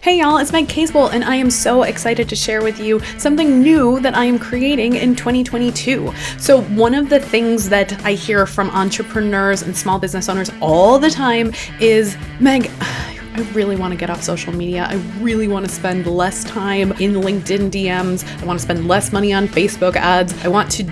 Hey y'all, it's Meg Casewell, and I am so excited to share with you something new that I am creating in 2022. So one of the things that I hear from entrepreneurs and small business owners all the time is, Meg, I really want to get off social media. I really want to spend less time in LinkedIn DMs. I want to spend less money on Facebook ads. I want to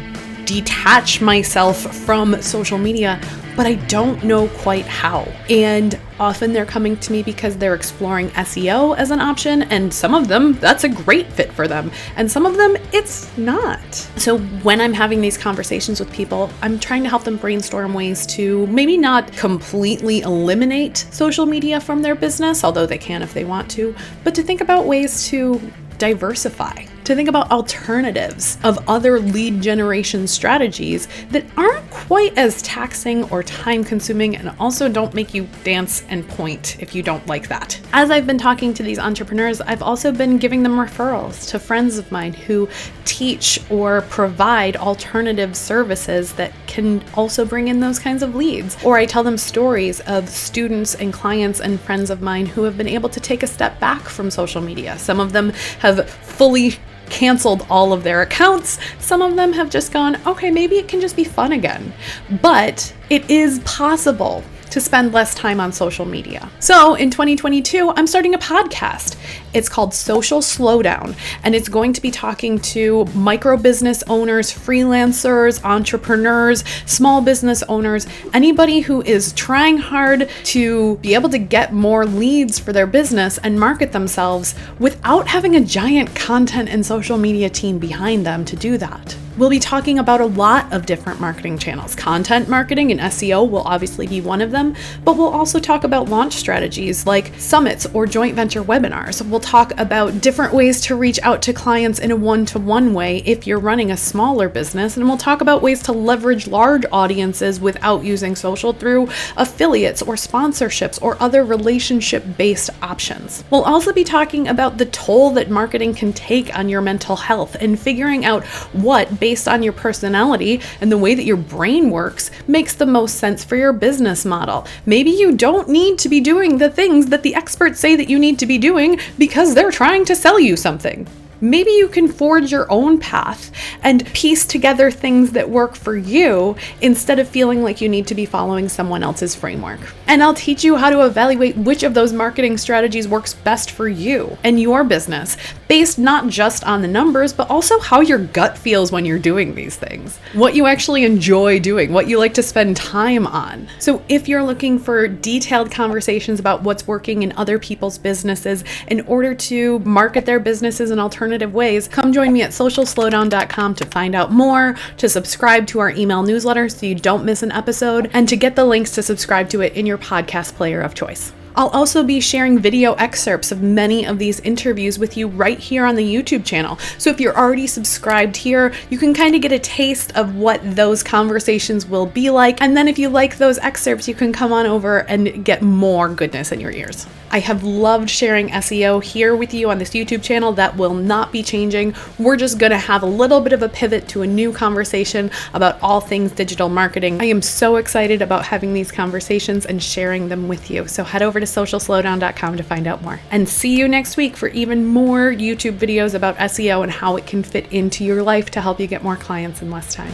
detach myself from social media, but I don't know quite how. And often they're coming to me because they're exploring SEO as an option, and some of them, that's a great fit for them, and some of them, it's not. So when I'm having these conversations with people, I'm trying to help them brainstorm ways to maybe not completely eliminate social media from their business, although they can if they want to, but to think about ways to diversify, to think about alternatives of other lead generation strategies that aren't quite as taxing or time consuming and also don't make you dance and point if you don't like that. As I've been talking to these entrepreneurs, I've also been giving them referrals to friends of mine who teach or provide alternative services that can also bring in those kinds of leads. Or I tell them stories of students and clients and friends of mine who have been able to take a step back from social media. Some of them have fully canceled all of their accounts. Some of them have just gone, okay, maybe it can just be fun again. But it is possible to spend less time on social media. So in 2022, I'm starting a podcast. It's called Social Slowdown, and it's going to be talking to micro business owners, freelancers, entrepreneurs, small business owners, anybody who is trying hard to be able to get more leads for their business and market themselves without having a giant content and social media team behind them to do that. We'll be talking about a lot of different marketing channels. Content marketing and SEO will obviously be one of them, but we'll also talk about launch strategies like summits or joint venture webinars. We'll talk about different ways to reach out to clients in a one-to-one way if you're running a smaller business, and we'll talk about ways to leverage large audiences without using social through affiliates or sponsorships or other relationship-based options. We'll also be talking about the toll that marketing can take on your mental health and figuring out what, based on your personality and the way that your brain works, makes the most sense for your business model. Maybe you don't need to be doing the things that the experts say that you need to be doing because they're trying to sell you something. Maybe you can forge your own path and piece together things that work for you instead of feeling like you need to be following someone else's framework. And I'll teach you how to evaluate which of those marketing strategies works best for you and your business, based not just on the numbers, but also how your gut feels when you're doing these things, what you actually enjoy doing, what you like to spend time on. So if you're looking for detailed conversations about what's working in other people's businesses in order to market their businesses in alternative ways, come join me at socialslowdown.com to find out more, to subscribe to our email newsletter so you don't miss an episode, and to get the links to subscribe to it in your podcast player of choice. I'll also be sharing video excerpts of many of these interviews with you right here on the YouTube channel. So if you're already subscribed here, you can kind of get a taste of what those conversations will be like. And then if you like those excerpts, you can come on over and get more goodness in your ears. I have loved sharing SEO here with you on this YouTube channel. That will not be changing. We're just going to have a little bit of a pivot to a new conversation about all things digital marketing. I am so excited about having these conversations and sharing them with you. So head over to socialslowdown.com to find out more. And see you next week for even more YouTube videos about SEO and how it can fit into your life to help you get more clients in less time.